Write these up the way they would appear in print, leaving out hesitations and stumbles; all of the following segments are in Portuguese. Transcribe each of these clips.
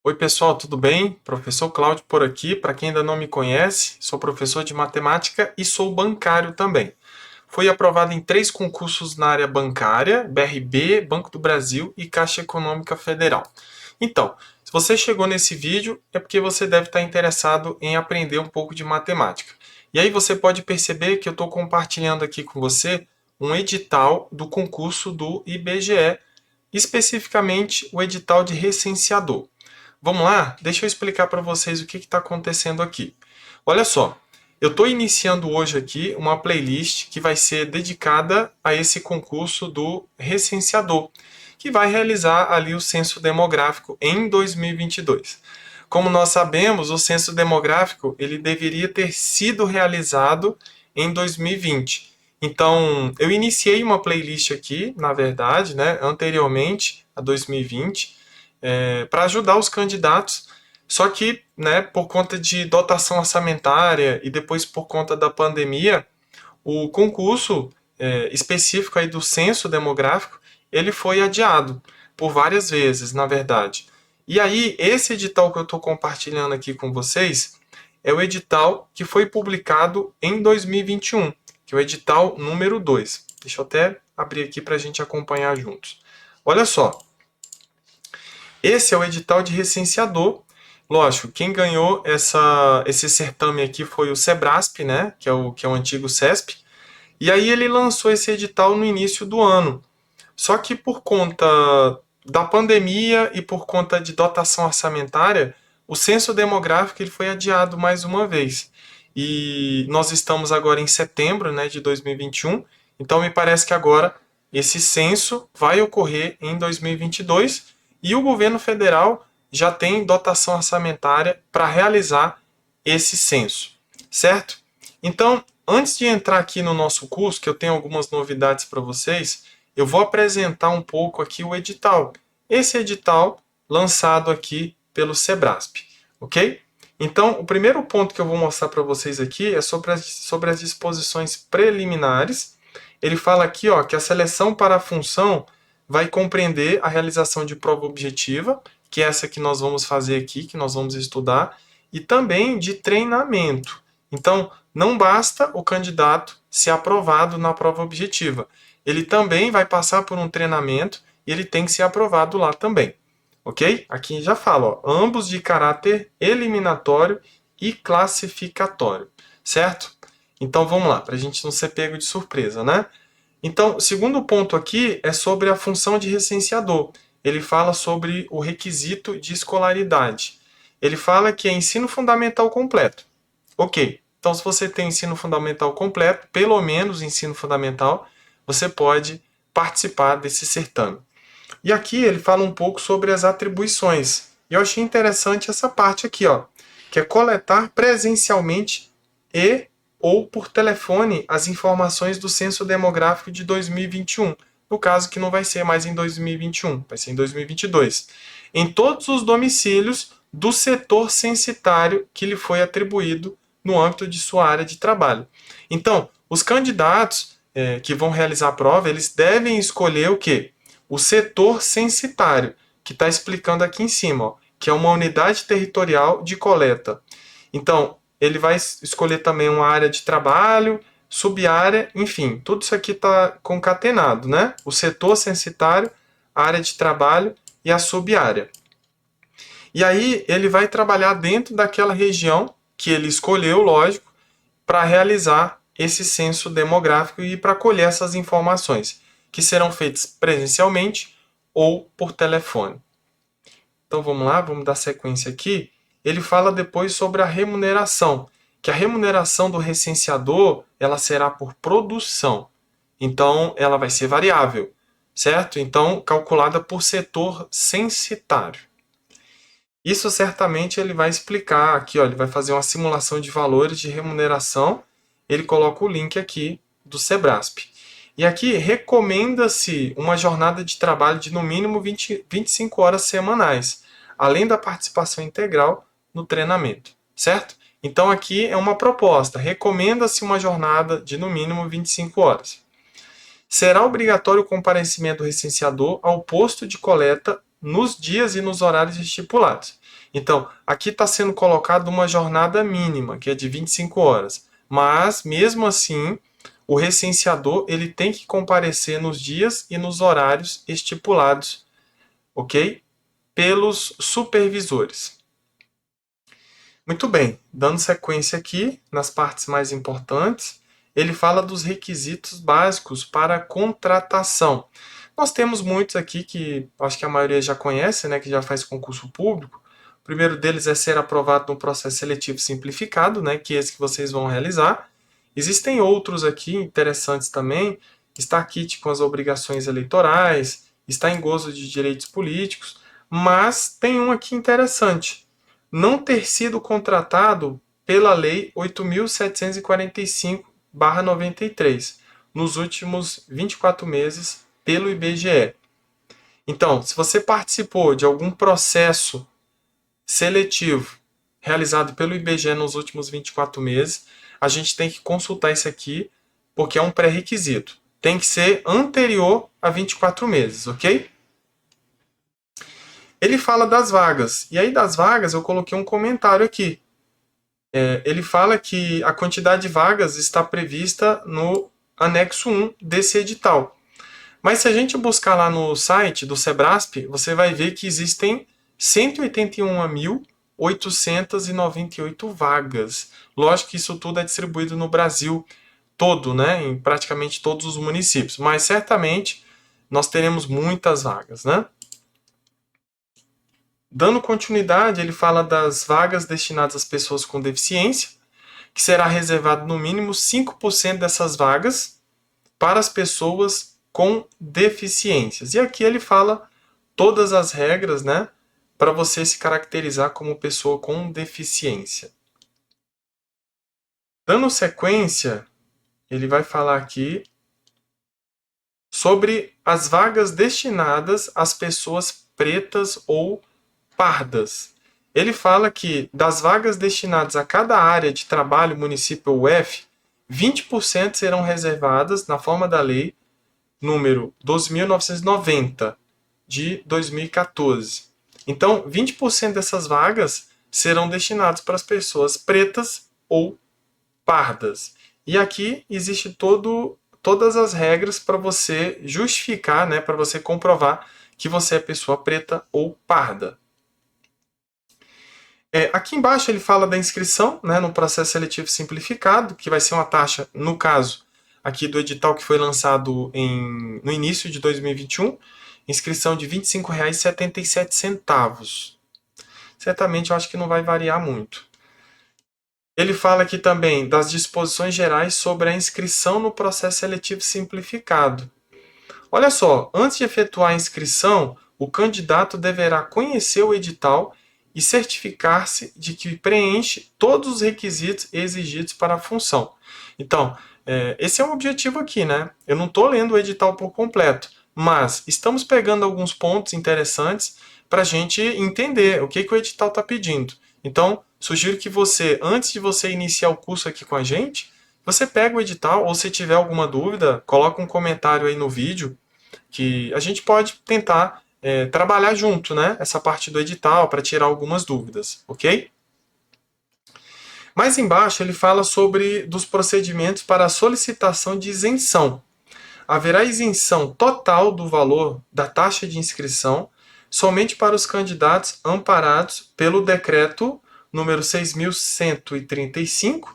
Oi, pessoal, tudo bem? Professor Cláudio por aqui. Para quem ainda não me conhece, sou professor de matemática e sou bancário também. Fui aprovado em 3 concursos na área bancária: BRB, Banco do Brasil e Caixa Econômica Federal. Então, se você chegou nesse vídeo, é porque você deve estar interessado em aprender um pouco de matemática. E aí você pode perceber que eu estou compartilhando aqui com você um edital do concurso do IBGE, especificamente o edital de recenseador. Vamos lá? Deixa eu explicar para vocês o que está acontecendo aqui. Olha só, eu estou iniciando hoje aqui uma playlist que vai ser dedicada a esse concurso do recenseador, que vai realizar ali o censo demográfico em 2022. Como nós sabemos, o censo demográfico ele deveria ter sido realizado em 2020. Então, eu iniciei uma playlist aqui, na verdade, né, anteriormente a 2020, para ajudar os candidatos. Só que, né, por conta de dotação orçamentária e depois por conta da pandemia, o concurso específico aí do censo demográfico, ele foi adiado por várias vezes, na verdade. E aí, esse edital que eu estou compartilhando aqui com vocês é o edital que foi publicado em 2021, que é o edital número 2. Deixa eu até abrir aqui para a gente acompanhar juntos. Olha só, esse é o edital de recenseador. Lógico, quem ganhou esse certame aqui foi o Sebrasp, né? Que é o antigo CESP. E aí ele lançou esse edital no início do ano. Só que por conta da pandemia e por conta de dotação orçamentária, o censo demográfico ele foi adiado mais uma vez. E nós estamos agora em setembro, né, de 2021. Então me parece que agora esse censo vai ocorrer em 2022 e o governo federal já tem dotação orçamentária para realizar esse censo, certo? Então, antes de entrar aqui no nosso curso, que eu tenho algumas novidades para vocês, eu vou apresentar um pouco aqui o edital. Esse edital lançado aqui pelo Sebrasp, ok? Então, o primeiro ponto que eu vou mostrar para vocês aqui é sobre as disposições preliminares. Ele fala aqui ó, que a seleção para a função vai compreender a realização de prova objetiva, que é essa que nós vamos fazer aqui, que nós vamos estudar, e também de treinamento. Então, não basta o candidato ser aprovado na prova objetiva. Ele também vai passar por um treinamento e ele tem que ser aprovado lá também. Ok? Aqui já fala, ó, ambos de caráter eliminatório e classificatório. Certo? Então vamos lá, para a gente não ser pego de surpresa, né? Então, o segundo ponto aqui é sobre a função de recenseador. Ele fala sobre o requisito de escolaridade. Ele fala que é ensino fundamental completo. Ok, então se você tem ensino fundamental completo, pelo menos ensino fundamental, você pode participar desse certame. E aqui ele fala um pouco sobre as atribuições. E eu achei interessante essa parte aqui, ó, que é coletar presencialmente e ou por telefone as informações do censo demográfico de 2021. No caso que não vai ser mais em 2021, vai ser em 2022. Em todos os domicílios do setor censitário que lhe foi atribuído no âmbito de sua área de trabalho. Então, os candidatos que vão realizar a prova, eles devem escolher o quê? O setor censitário, que está explicando aqui em cima, ó, que é uma unidade territorial de coleta. Então, ele vai escolher também uma área de trabalho, subárea, enfim, tudo isso aqui está concatenado, né? O setor censitário, a área de trabalho e a subárea. E aí ele vai trabalhar dentro daquela região que ele escolheu, lógico, para realizar esse censo demográfico e para colher essas informações, que serão feitas presencialmente ou por telefone. Então vamos lá, vamos dar sequência aqui. Ele fala depois sobre a remuneração, que a remuneração do recenseador ela será por produção. Então ela vai ser variável, certo? Então calculada por setor censitário. Isso certamente ele vai explicar aqui, ó, ele vai fazer uma simulação de valores de remuneração. Ele coloca o link aqui do Sebrasp. E aqui recomenda-se uma jornada de trabalho de no mínimo 25 horas semanais, além da participação integral no treinamento, certo? Então aqui é uma proposta, recomenda-se uma jornada de no mínimo 25 horas. Será obrigatório o comparecimento do recenseador ao posto de coleta nos dias e nos horários estipulados. Então, aqui está sendo colocado uma jornada mínima, que é de 25 horas. Mas, mesmo assim, o recenseador ele tem que comparecer nos dias e nos horários estipulados, ok? Pelos supervisores. Muito bem, dando sequência aqui nas partes mais importantes, ele fala dos requisitos básicos para a contratação. Nós temos muitos aqui que acho que a maioria já conhece, né, que já faz concurso público. O primeiro deles é ser aprovado no processo seletivo simplificado, né, que é esse que vocês vão realizar. Existem outros aqui interessantes também. Está quite com as obrigações eleitorais, está em gozo de direitos políticos, mas tem um aqui interessante. Não ter sido contratado pela Lei 8.745/93 nos últimos 24 meses pelo IBGE. Então, se você participou de algum processo seletivo realizado pelo IBGE nos últimos 24 meses, a gente tem que consultar isso aqui, porque é um pré-requisito. Tem que ser anterior a 24 meses, ok? Ele fala das vagas, e aí das vagas eu coloquei um comentário aqui. Ele fala que a quantidade de vagas está prevista no anexo 1 desse edital. Mas se a gente buscar lá no site do Sebrasp, você vai ver que existem 181.898 vagas. Lógico que isso tudo é distribuído no Brasil todo, né, em praticamente todos os municípios, mas certamente nós teremos muitas vagas, né? Dando continuidade, ele fala das vagas destinadas às pessoas com deficiência, que será reservado no mínimo 5% dessas vagas para as pessoas com deficiências. E aqui ele fala todas as regras, né, para você se caracterizar como pessoa com deficiência. Dando sequência, ele vai falar aqui sobre as vagas destinadas às pessoas pretas ou pardas. Ele fala que das vagas destinadas a cada área de trabalho, município ou UF, 20% serão reservadas na forma da lei número 12.990 de 2014. Então, 20% dessas vagas serão destinadas para as pessoas pretas ou pardas. E aqui existe todas as regras para você justificar, né, para você comprovar que você é pessoa preta ou parda. Aqui embaixo ele fala da inscrição, né, no processo seletivo simplificado, que vai ser uma taxa, no caso aqui do edital que foi lançado no início de 2021, inscrição de R$ 25,77. Certamente eu acho que não vai variar muito. Ele fala aqui também das disposições gerais sobre a inscrição no processo seletivo simplificado. Olha só, antes de efetuar a inscrição, o candidato deverá conhecer o edital e certificar-se de que preenche todos os requisitos exigidos para a função. Então, esse é um objetivo aqui, né? Eu não estou lendo o edital por completo, mas estamos pegando alguns pontos interessantes para a gente entender o que o edital está pedindo. Então, sugiro que você, antes de você iniciar o curso aqui com a gente, você pega o edital, ou se tiver alguma dúvida, coloca um comentário aí no vídeo, que a gente pode tentar trabalhar junto, né? Essa parte do edital para tirar algumas dúvidas, ok? Mais embaixo ele fala sobre dos procedimentos para a solicitação de isenção. Haverá isenção total do valor da taxa de inscrição somente para os candidatos amparados pelo decreto número 6.135,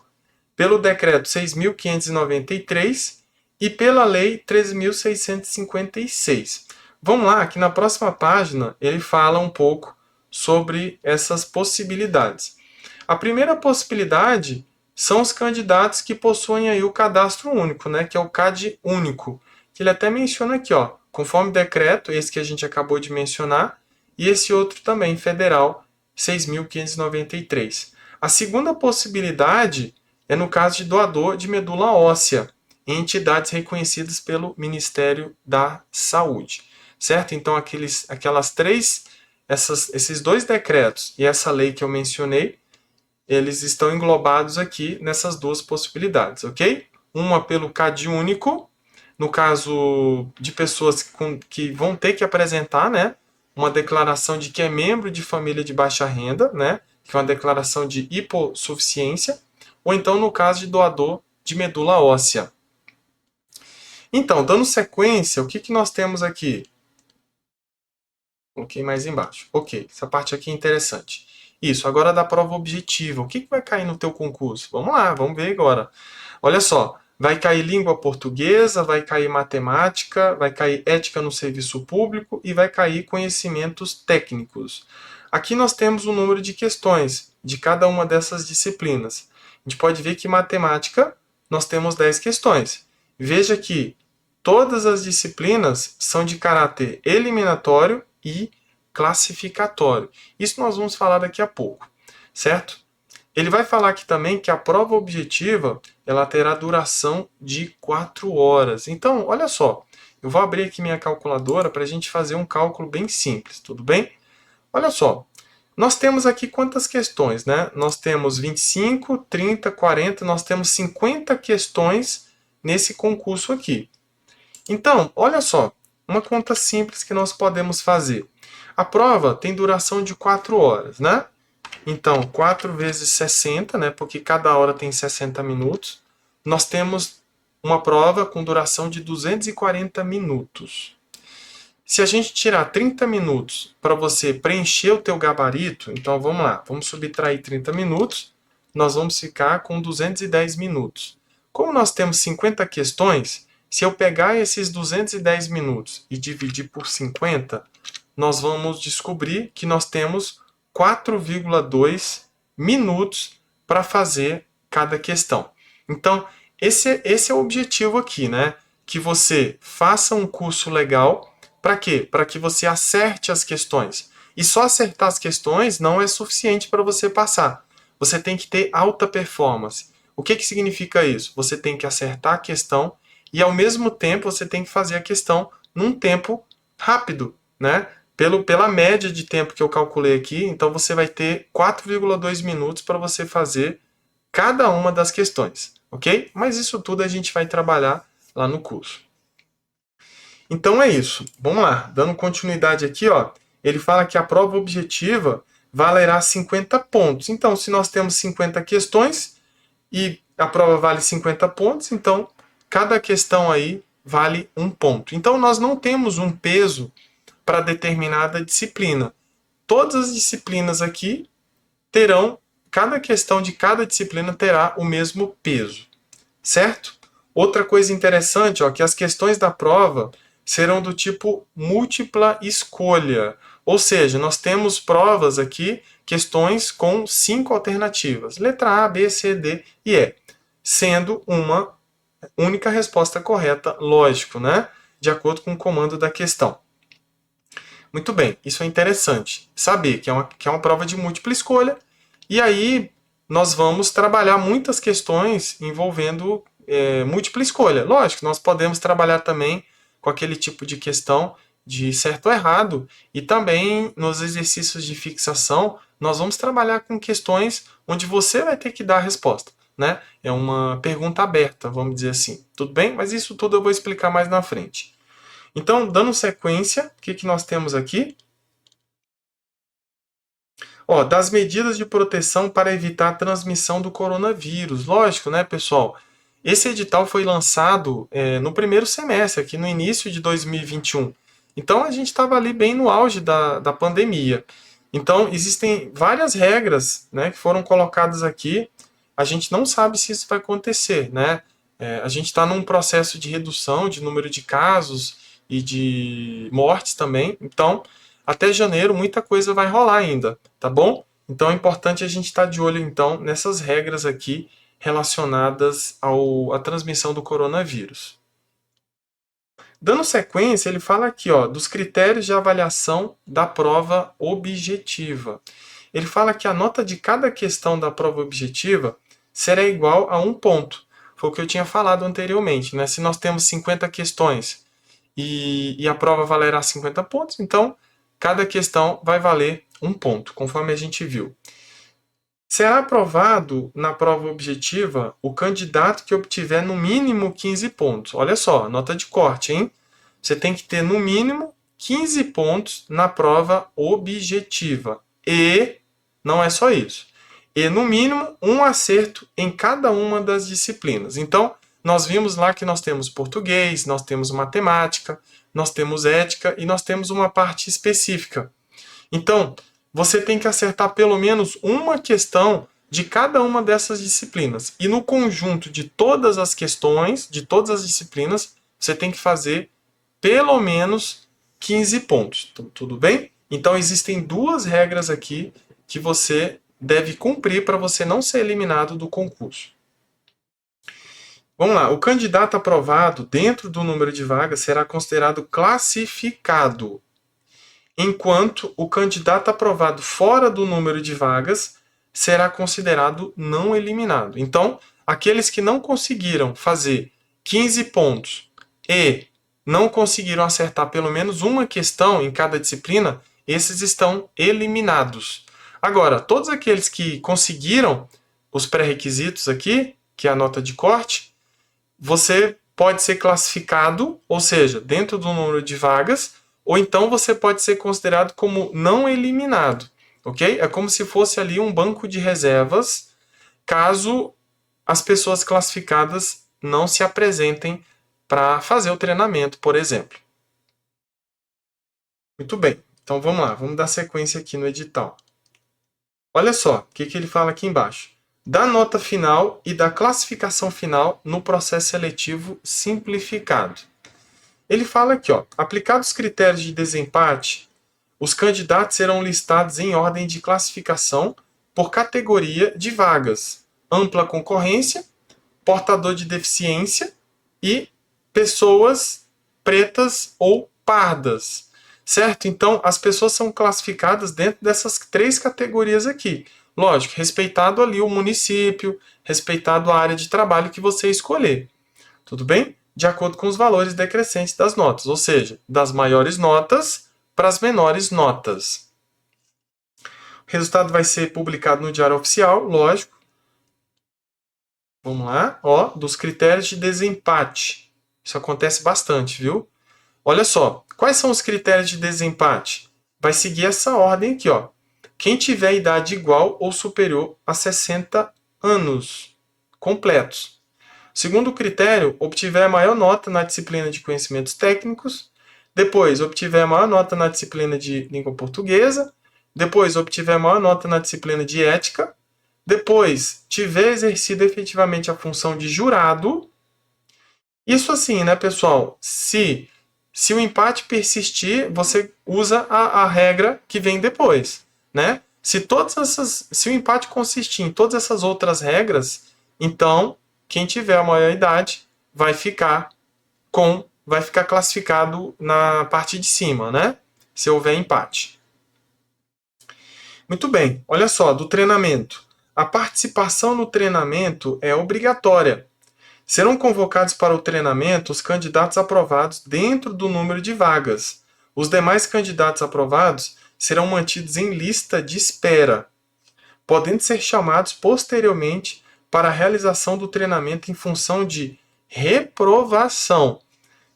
pelo decreto 6.593 e pela lei 13.656. Vamos lá, aqui na próxima página ele fala um pouco sobre essas possibilidades. A primeira possibilidade são os candidatos que possuem aí o cadastro único, né, que é o CAD único, que ele até menciona aqui, ó, conforme decreto, esse que a gente acabou de mencionar, e esse outro também, federal, 6.593. A segunda possibilidade é no caso de doador de medula óssea, em entidades reconhecidas pelo Ministério da Saúde, certo? Então, esses dois decretos e essa lei que eu mencionei, eles estão englobados aqui nessas duas possibilidades, ok? Uma pelo CAD único, no caso de pessoas que vão ter que apresentar, né, uma declaração de que é membro de família de baixa renda, né? Que é uma declaração de hipossuficiência, ou então no caso de doador de medula óssea. Então, dando sequência, o que, que nós temos aqui? Coloquei mais embaixo. Ok, essa parte aqui é interessante. Isso, agora da prova objetiva. O que, que vai cair no teu concurso? Vamos lá, vamos ver agora. Olha só, vai cair língua portuguesa, vai cair matemática, vai cair ética no serviço público e vai cair conhecimentos técnicos. Aqui nós temos o número de questões de cada uma dessas disciplinas. A gente pode ver que matemática nós temos 10 questões. Veja que todas as disciplinas são de caráter eliminatório e classificatório. Isso nós vamos falar daqui a pouco, certo? Ele vai falar aqui também que a prova objetiva ela terá duração de 4 horas. Então, olha só, eu vou abrir aqui minha calculadora para a gente fazer um cálculo bem simples, tudo bem? Olha só, nós temos aqui quantas questões, né? Nós temos 25, 30, 40, nós temos 50 questões nesse concurso aqui. Então, olha só, uma conta simples que nós podemos fazer. A prova tem duração de 4 horas, né? Então, 4 vezes 60, né? Porque cada hora tem 60 minutos. Nós temos uma prova com duração de 240 minutos. Se a gente tirar 30 minutos para você preencher o teu gabarito, então vamos lá, vamos subtrair 30 minutos, nós vamos ficar com 210 minutos. Como nós temos 50 questões, se eu pegar esses 210 minutos e dividir por 50, nós vamos descobrir que nós temos 4,2 minutos para fazer cada questão. Então, esse é o objetivo aqui, né? Que você faça um curso legal. Para quê? Para que você acerte as questões. E só acertar as questões não é suficiente para você passar. Você tem que ter alta performance. O que significa isso? Você tem que acertar a questão e, ao mesmo tempo, você tem que fazer a questão num tempo rápido, né? Pela média de tempo que eu calculei aqui, então você vai ter 4,2 minutos para você fazer cada uma das questões, ok? Mas isso tudo a gente vai trabalhar lá no curso. Então é isso. Vamos lá, dando continuidade aqui, ó, ele fala que a prova objetiva valerá 50 pontos. Então, se nós temos 50 questões e a prova vale 50 pontos, então cada questão aí vale 1 ponto. Então, nós não temos um peso para determinada disciplina. Todas as disciplinas aqui terão, cada questão de cada disciplina terá o mesmo peso, certo? Outra coisa interessante, ó, que as questões da prova serão do tipo múltipla escolha. Ou seja, nós temos provas aqui, questões com 5 alternativas. Letra A, B, C, D e E. Sendo uma única resposta correta, lógico, né? De acordo com o comando da questão. Muito bem, isso é interessante. Saber que é uma prova de múltipla escolha. E aí nós vamos trabalhar muitas questões envolvendo múltipla escolha. Lógico, nós podemos trabalhar também com aquele tipo de questão de certo ou errado, e também nos exercícios de fixação nós vamos trabalhar com questões onde você vai ter que dar a resposta, né? É uma pergunta aberta, vamos dizer assim. Tudo bem? Mas isso tudo eu vou explicar mais na frente. Então, dando sequência, o que nós temos aqui? Ó, das medidas de proteção para evitar a transmissão do coronavírus. Lógico, né, pessoal? Esse edital foi lançado no primeiro semestre, aqui no início de 2021. Então, a gente estava ali bem no auge da pandemia. Então, existem várias regras, né, que foram colocadas aqui. A gente não sabe se isso vai acontecer, né? A gente está num processo de redução de número de casos e de mortes também. Então, até janeiro, muita coisa vai rolar ainda, tá bom? Então, é importante a gente estar de olho, então, nessas regras aqui relacionadas à transmissão do coronavírus. Dando sequência, ele fala aqui, ó, dos critérios de avaliação da prova objetiva. Ele fala que a nota de cada questão da prova objetiva será igual a 1 ponto. Foi o que eu tinha falado anteriormente, né? Se nós temos 50 questões e a prova valerá 50 pontos, então cada questão vai valer 1 ponto, conforme a gente viu. Será aprovado na prova objetiva o candidato que obtiver no mínimo 15 pontos. Olha só, nota de corte, hein? Você tem que ter no mínimo 15 pontos na prova objetiva. E não é só isso. E, no mínimo, um acerto em cada uma das disciplinas. Então, nós vimos lá que nós temos português, nós temos matemática, nós temos ética e nós temos uma parte específica. Então, você tem que acertar pelo menos uma questão de cada uma dessas disciplinas. E no conjunto de todas as questões, de todas as disciplinas, você tem que fazer pelo menos 15 pontos. Tudo bem? Então, existem duas regras aqui que você deve cumprir para você não ser eliminado do concurso. Vamos lá. O candidato aprovado dentro do número de vagas será considerado classificado, enquanto o candidato aprovado fora do número de vagas será considerado não eliminado. Então, aqueles que não conseguiram fazer 15 pontos e não conseguiram acertar pelo menos uma questão em cada disciplina, esses estão eliminados. Agora, todos aqueles que conseguiram os pré-requisitos aqui, que é a nota de corte, você pode ser classificado, ou seja, dentro do número de vagas, ou então você pode ser considerado como não eliminado, ok? É como se fosse ali um banco de reservas, caso as pessoas classificadas não se apresentem para fazer o treinamento, por exemplo. Muito bem, então vamos lá, vamos dar sequência aqui no edital. Olha só, o que ele fala aqui embaixo. Da nota final e da classificação final no processo seletivo simplificado. Ele fala aqui, ó, aplicados os critérios de desempate, os candidatos serão listados em ordem de classificação por categoria de vagas, ampla concorrência, portador de deficiência e pessoas pretas ou pardas. Certo? Então, as pessoas são classificadas dentro dessas três categorias aqui. Lógico, respeitado ali o município, respeitado a área de trabalho que você escolher. Tudo bem? De acordo com os valores decrescentes das notas, ou seja, das maiores notas para as menores notas. O resultado vai ser publicado no Diário Oficial, lógico. Vamos lá, ó, dos critérios de desempate. Isso acontece bastante, viu? Olha só, quais são os critérios de desempate? Vai seguir essa ordem aqui, ó. Quem tiver idade igual ou superior a 60 anos completos. Segundo critério, obtiver a maior nota na disciplina de conhecimentos técnicos. Depois, obtiver a maior nota na disciplina de língua portuguesa. Depois, obtiver a maior nota na disciplina de ética. Depois, tiver exercido efetivamente a função de jurado. Isso assim, né, pessoal? Se o empate persistir, você usa a regra que vem depois, né? Se o empate consistir em todas essas outras regras, então quem tiver a maior idade vai ficar classificado na parte de cima, né? Se houver empate. Muito bem, olha só, do treinamento. A participação no treinamento é obrigatória. Serão convocados para o treinamento os candidatos aprovados dentro do número de vagas. Os demais candidatos aprovados serão mantidos em lista de espera, podendo ser chamados posteriormente para a realização do treinamento em função de reprovação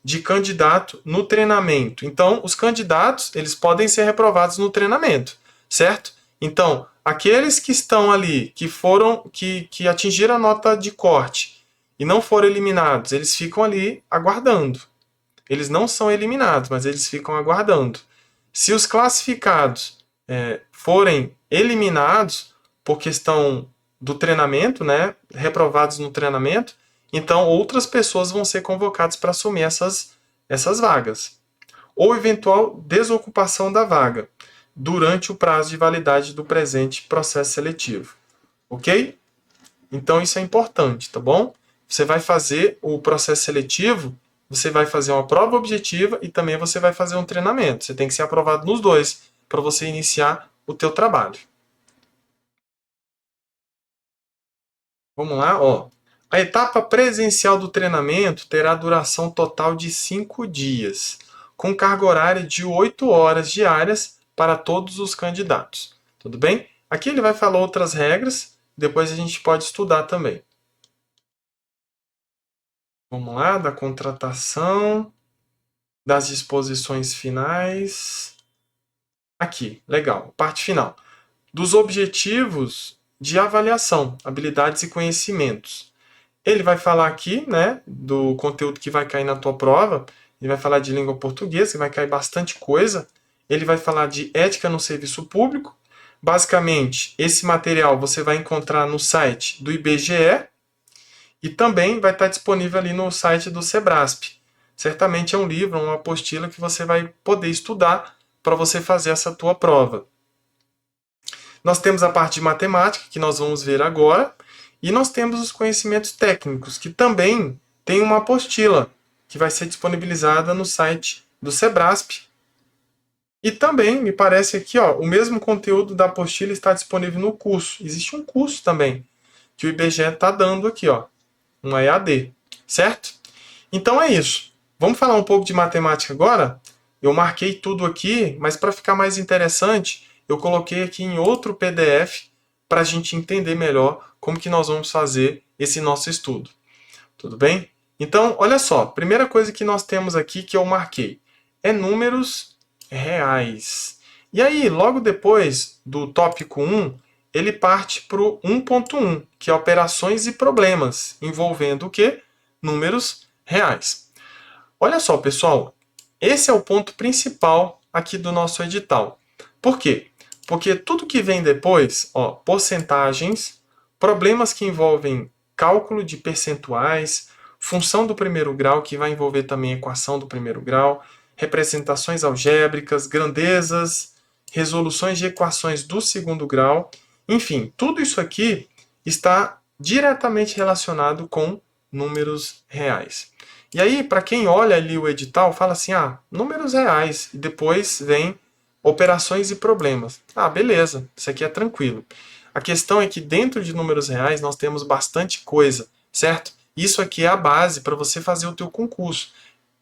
de candidato no treinamento. Então, os candidatos, eles podem ser reprovados no treinamento, certo? Então, aqueles que estão ali, que atingiram a nota de corte, e não foram eliminados, eles ficam ali aguardando. Eles não são eliminados, mas eles ficam aguardando. Se os classificados forem eliminados por questão do treinamento, né, reprovados no treinamento, então outras pessoas vão ser convocadas para assumir essas vagas. Ou eventual desocupação da vaga durante o prazo de validade do presente processo seletivo. Ok? Então isso é importante, tá bom? Você vai fazer o processo seletivo, você vai fazer uma prova objetiva e também você vai fazer um treinamento. Você tem que ser aprovado nos dois para você iniciar o teu trabalho. Vamos lá, ó. A etapa presencial do treinamento terá duração total de 5 dias, com carga horária de 8 horas diárias para todos os candidatos. Tudo bem? Aqui ele vai falar outras regras, depois a gente pode estudar também. Vamos lá, da contratação. das disposições finais. Aqui, legal, parte final. Dos objetivos de avaliação, habilidades e conhecimentos. Ele vai falar aqui, né, do conteúdo que vai cair na tua prova. Ele vai falar de língua portuguesa, que vai cair bastante coisa. Ele vai falar de ética no serviço público. Basicamente, esse material você vai encontrar no site do IBGE e também vai estar disponível ali no site do Sebrasp. Certamente é um livro, uma apostila que você vai poder estudar para você fazer essa tua prova. Nós temos a parte de matemática, que nós vamos ver agora, e nós temos os conhecimentos técnicos, que também tem uma apostila, que vai ser disponibilizada no site do Sebrasp. E também, me parece aqui, ó, o mesmo conteúdo da apostila está disponível no curso. Existe um curso também, que o IBGE está dando aqui, ó, um EAD, certo? Então é isso. Vamos falar um pouco de matemática agora? Eu marquei tudo aqui, mas para ficar mais interessante, eu coloquei aqui em outro PDF para a gente entender melhor como que nós vamos fazer esse nosso estudo. Tudo bem? Então, olha só, primeira coisa que nós temos aqui que eu marquei é números reais. E aí, logo depois do tópico 1, ele parte para o 1.1, que é operações e problemas, envolvendo o quê? Números reais. Olha só, pessoal, esse é o ponto principal aqui do nosso edital. Por quê? Porque tudo que vem depois, ó, porcentagens, problemas que envolvem cálculo de percentuais, função do primeiro grau, que vai envolver também equação do primeiro grau, representações algébricas, grandezas, resoluções de equações do segundo grau, enfim, tudo isso aqui está diretamente relacionado com números reais. E aí, para quem olha ali o edital, fala assim, números reais, e depois vem operações e problemas. Beleza, isso aqui é tranquilo. A questão é que dentro de números reais nós temos bastante coisa, certo? Isso aqui é a base para você fazer o teu concurso.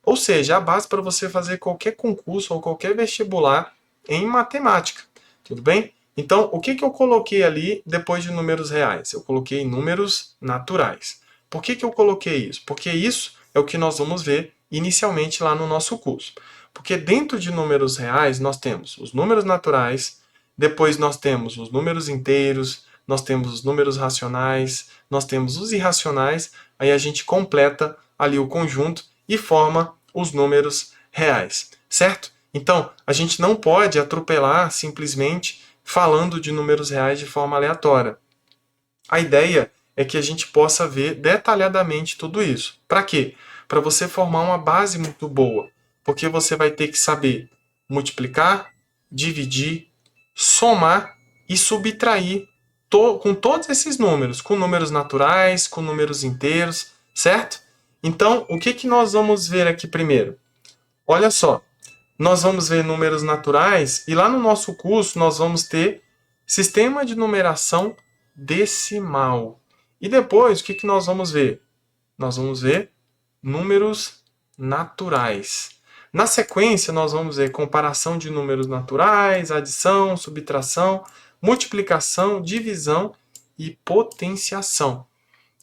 Ou seja, a base para você fazer qualquer concurso ou qualquer vestibular em matemática. Tudo bem? Então, o que eu coloquei ali depois de números reais? Eu coloquei números naturais. Por que eu coloquei isso? Porque isso é o que nós vamos ver inicialmente lá no nosso curso. Porque dentro de números reais nós temos os números naturais, depois nós temos os números inteiros, nós temos os números racionais, nós temos os irracionais, aí a gente completa ali o conjunto e forma os números reais, certo? Então, a gente não pode atropelar simplesmente falando de números reais de forma aleatória. A ideia é que a gente possa ver detalhadamente tudo isso. Para quê? Para você formar uma base muito boa, porque você vai ter que saber multiplicar, dividir, somar e subtrair com todos esses números, com números naturais, com números inteiros, certo? Então, o que nós vamos ver aqui primeiro? Olha só, nós vamos ver números naturais e lá no nosso curso nós vamos ter sistema de numeração decimal. E depois, o que nós vamos ver? Nós vamos ver números naturais. Na sequência, nós vamos ver comparação de números naturais, adição, subtração, multiplicação, divisão e potenciação.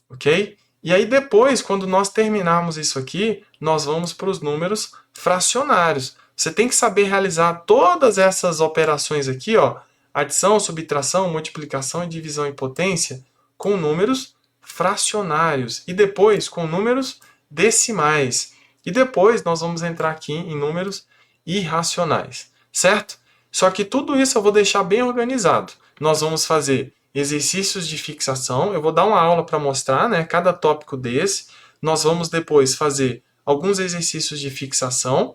Ok? E aí depois, quando nós terminarmos isso aqui, nós vamos para os números fracionários. Você tem que saber realizar todas essas operações aqui, ó, adição, subtração, multiplicação, divisão e potência, com números fracionários e depois com números decimais. E depois nós vamos entrar aqui em números irracionais, certo? Só que tudo isso eu vou deixar bem organizado. Nós vamos fazer exercícios de fixação. Eu vou dar uma aula para mostrar, né, cada tópico desse. Nós vamos depois fazer alguns exercícios de fixação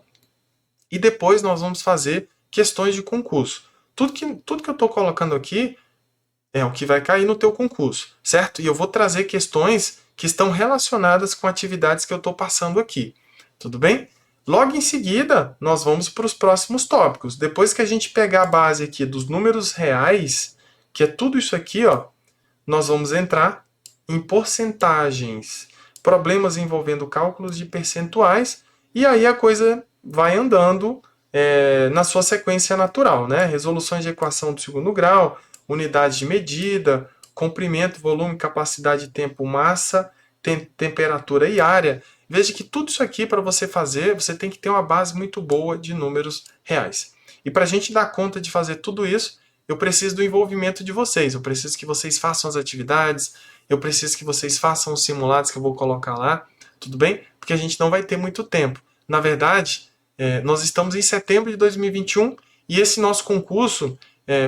e depois nós vamos fazer questões de concurso. Tudo que eu estou colocando aqui é o que vai cair no teu concurso, certo? E eu vou trazer questões que estão relacionadas com atividades que eu estou passando aqui. Tudo bem? Logo em seguida, nós vamos para os próximos tópicos. Depois que a gente pegar a base aqui dos números reais, que é tudo isso aqui, ó, nós vamos entrar em porcentagens, problemas envolvendo cálculos de percentuais, e aí a coisa vai andando na sua sequência natural, né? Resoluções de equação do segundo grau, unidades de medida, comprimento, volume, capacidade, tempo, massa, temperatura e área. Veja que tudo isso aqui, para você fazer, você tem que ter uma base muito boa de números reais. E para a gente dar conta de fazer tudo isso, eu preciso do envolvimento de vocês. Eu preciso que vocês façam as atividades, eu preciso que vocês façam os simulados que eu vou colocar lá, tudo bem? Porque a gente não vai ter muito tempo. Na verdade, nós estamos em setembro de 2021 e esse nosso concurso,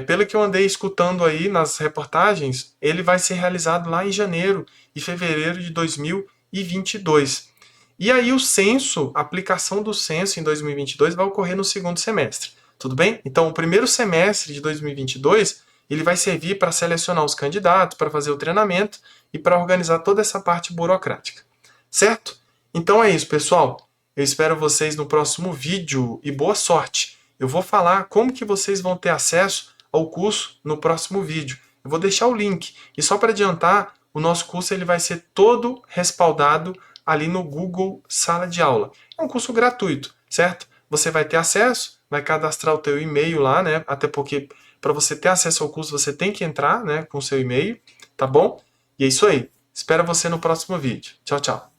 pelo que eu andei escutando aí nas reportagens, ele vai ser realizado lá em janeiro e fevereiro de 2022. E aí o censo, a aplicação do censo em 2022 vai ocorrer no segundo semestre. Tudo bem? Então, o primeiro semestre de 2022, ele vai servir para selecionar os candidatos, para fazer o treinamento e para organizar toda essa parte burocrática. Certo? Então é isso, pessoal. Eu espero vocês no próximo vídeo e boa sorte. Eu vou falar como que vocês vão ter acesso ao curso no próximo vídeo. Eu vou deixar o link. E só para adiantar, o nosso curso ele vai ser todo respaldado ali no Google Sala de Aula. É um curso gratuito, certo? Você vai ter acesso, vai cadastrar o teu e-mail lá, né? Até porque para você ter acesso ao curso você tem que entrar, né, com o seu e-mail, tá bom? E é isso aí. Espero você no próximo vídeo. Tchau, tchau.